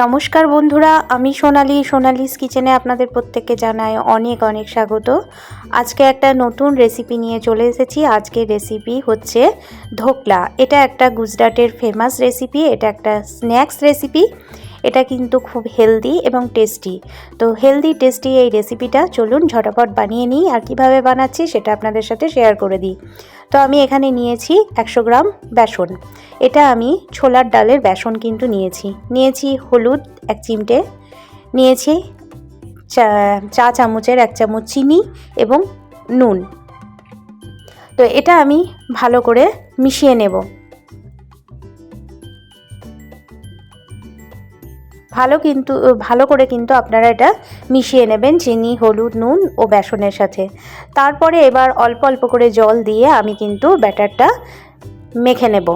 নমস্কার বন্ধুরা, আমি সোনালিস কিচেনে আপনাদের প্রত্যেককে জানাই অনেক অনেক স্বাগত। আজকে একটা নতুন রেসিপি নিয়ে চলে এসেছি। আজকের রেসিপি হচ্ছে ধোকলা। এটা একটা গুজরাটের ফেমাস রেসিপি, এটা একটা স্ন্যাক্স রেসিপি। এটা কিন্তু খুব হেলদি এবং টেস্টি। তো হেলদি টেস্টি এই রেসিপিটা চলুন ঝটাপট বানিয়ে নিই, আর কিভাবে বানাচ্ছি সেটা আপনাদের সাথে শেয়ার করে দিই। তো আমি এখানে নিয়েছি 100 গ্রাম বেসন। এটা আমি ছোলার ডালের বেসন কিন্তু নিয়েছি হলুদ 1 চিমটে, নিয়েছি চা চামচের 1 চামচ চিনি এবং নুন। তো এটা আমি ভালো করে মিশিয়ে নেব। ভালো করে কিন্তু আপনারা এটা মিশিয়ে নেবেন চিনি, হলুদ, নুন ও বেসনের সাথে। তারপরে এবার অল্প অল্প করে জল দিয়ে আমি কিন্তু ব্যাটারটা মেখে নেব।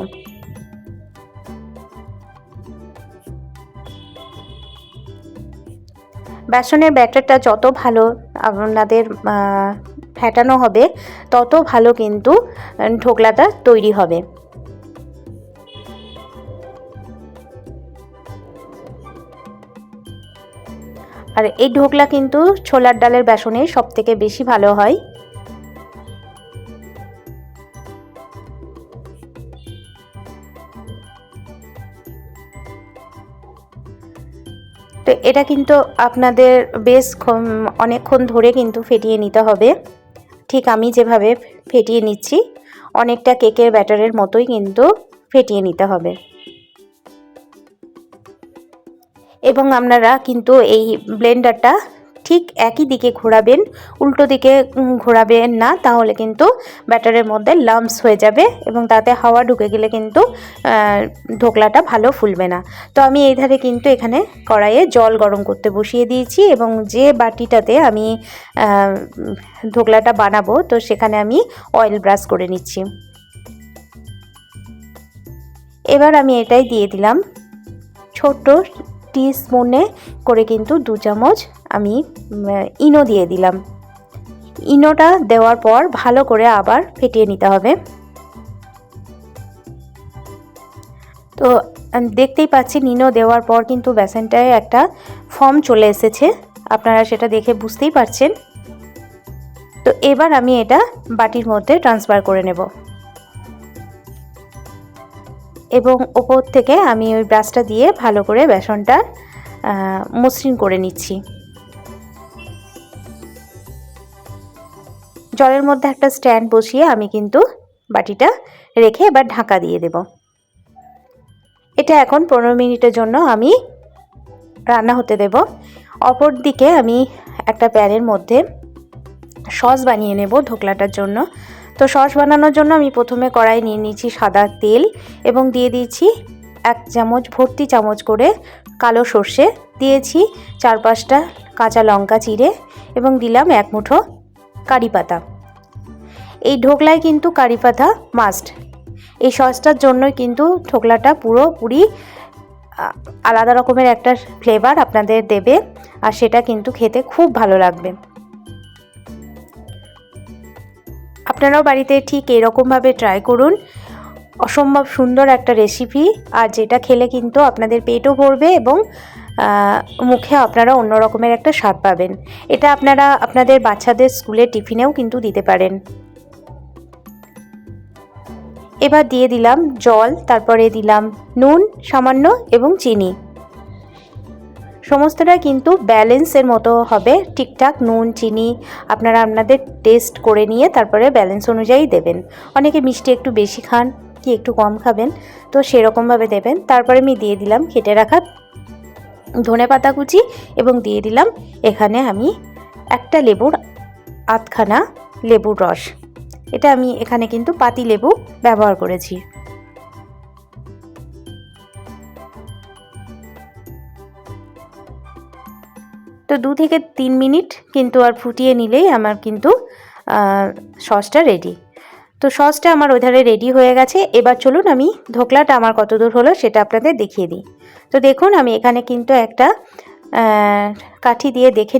বেসনের ব্যাটারটা যত ভালো আপনাদের ফেটানো হবে তত ভালো কিন্তু ঢোকলাটা তৈরি হবে। আর এই ঢোকলা কিন্তু ছোলার ডালের বেসনে সবথেকে বেশি ভালো হয়। তো এটা কিন্তু আপনাদের বেশ অনেকক্ষণ ধরে কিন্তু ফেটিয়ে নিতে হবে। ঠিক আমি যেভাবে ফেটিয়ে নিচ্ছি অনেকটা কেকের ব্যাটারের মতোই কিন্তু ফেটিয়ে নিতে হবে। এবং আপনারা কিন্তু এই ব্লেন্ডারটা ঠিক একই দিকে ঘোরাবেন, উল্টো দিকে ঘোরাবেন না, তাহলে কিন্তু ব্যাটারের মধ্যে লাম্পস হয়ে যাবে এবং তাতে হাওয়া ঢুকে গেলে কিন্তু ঢোকলাটা ভালো ফুলবে না। তো আমি এই ধারে কিন্তু এখানে কড়াইয়ে জল গরম করতে বসিয়ে দিয়েছি এবং যে বাটিটাতে আমি ঢোকলাটা বানাবো তো সেখানে আমি অয়েল ব্রাশ করে নিচ্ছি। এবার আমি এটাই দিয়ে দিলাম ছোট্ট টিস্পুনে করে কিন্তু 2 চামচ আমি ইনো দিয়ে দিলাম। ইনোটা দেওয়ার পর ভালো করে আবার ফেটিয়ে নিতে হবে। তো দেখতেই পাচ্ছেন ইনো দেওয়ার পর কিন্তু বেসনটায় একটা ফর্ম চলে এসেছে, আপনারা সেটা দেখে বুঝতেই পারছেন। তো এবার আমি এটা বাটির মধ্যে ট্রান্সফার করে নেব এবং ওপর থেকে আমি ওই ব্রাশটা দিয়ে ভালো করে বেসনটা মসৃণ করে নিচ্ছি। জলের মধ্যে একটা স্ট্যান্ড বসিয়ে আমি কিন্তু বাটিটা রেখে এবার ঢাকা দিয়ে দেব। এটা এখন 15 মিনিটের জন্য আমি রান্না হতে দেব। অপর দিকে আমি একটা প্যানের মধ্যে সস বানিয়ে নেব ঢোকলাটার জন্য। তো সস বানানোর জন্য আমি প্রথমে কড়াই নিয়ে নিয়েছি সাদা তেল এবং দিয়ে দিয়েছি 1 চামচ ভর্তি চামচ করে কালো সর্ষে, দিয়েছি 4-5টা কাঁচা লঙ্কা চিড়ে এবং দিলাম 1 মুঠো কারি পাতা। এই ঢোকলায় কিন্তু কারি পাতা মাস্ট। এই সসটার জন্যই কিন্তু ঢোকলাটা পুরোপুরি আলাদা রকমের একটা ফ্লেভার আপনাদের দেবে, আর সেটা কিন্তু খেতে খুব ভালো লাগবে। আপনারাও বাড়িতে ঠিক এরকমভাবে ট্রাই করুন। অসম্ভব সুন্দর একটা রেসিপি, আর যেটা খেলে কিন্তু আপনাদের পেটও ভরবে এবং মুখে আপনারা অন্য রকমের একটা স্বাদ পাবেন। এটা আপনারা আপনাদের বাচ্চাদের স্কুলের টিফিনেও কিন্তু দিতে পারেন। এবার দিয়ে দিলাম জল, তারপরে দিলাম নুন সামান্য এবং চিনি। সমস্তটা কিন্তু ব্যালেন্সের মতো হবে, ঠিকঠাক নুন চিনি আপনারা আপনাদের টেস্ট করে নিয়ে তারপরে ব্যালেন্স অনুযায়ী দেবেন। অনেকে মিষ্টি একটু বেশি খান কি একটু কম খাবেন, তো সেরকমভাবে দেবেন। তারপরে আমি দিয়ে দিলাম কেটে রাখা ধনেপাতা কুচি এবং দিয়ে দিলাম এখানে আমি একটা লেবুর আধখানা লেবুর রস। এটা আমি এখানে কিন্তু পাতি লেবু ব্যবহার করেছি। তো 2 থেকে 3 মিনিট কিন্তু আর ফুটিয়ে নিলেই আমার কিন্তু সসটা রেডি। তো সসটা আমার ওইধারে রেডি হয়ে গেছে। এবার চলুন আমি ঢোকলাটা আমার কতদূর হলো সেটা আপনাদের দেখিয়ে দিই। তো দেখুন আমি এখানে কিন্তু একটা কাঠি দিয়ে দেখে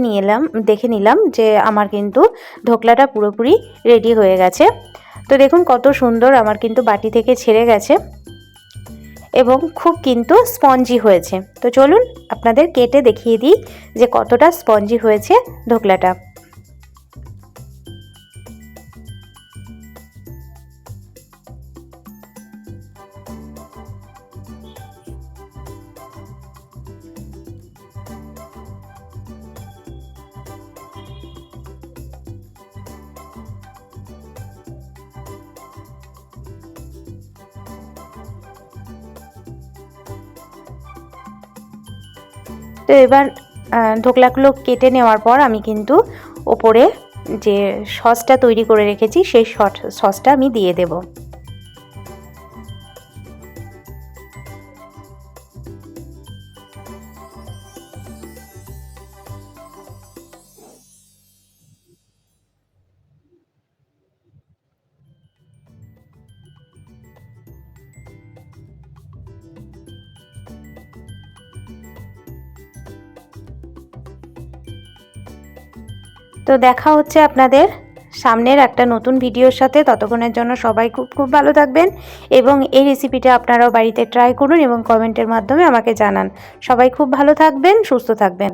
নিলাম যে আমার কিন্তু ঢোকলাটা পুরোপুরি রেডি হয়ে গেছে। তো দেখুন কত সুন্দর আমার কিন্তু বাটি থেকে ছেড়ে গেছে। এবং খুব কিন্তু স্পঞ্জি হয়েছে। তো চলুন আপনাদের কেটে দেখিয়ে দিই যে কতটা স্পঞ্জি হয়েছে ধোকলাটা। তো এবার ধোকলাগুলো কেটে নেওয়ার পর আমি কিন্তু ওপরে যে সসটা তৈরি করে রেখেছি সেই সসটা আমি দিয়ে দেব। তো দেখা হচ্ছে আপনাদের সামনের একটা নতুন ভিডিওর সাথে। ততক্ষণের জন্য সবাই খুব খুব ভালো থাকবেন এবং এই রেসিপিটা আপনারাও বাড়িতে ট্রাই করুন এবং কমেন্টের মাধ্যমে আমাকে জানান। সবাই খুব ভালো থাকবেন, সুস্থ থাকবেন।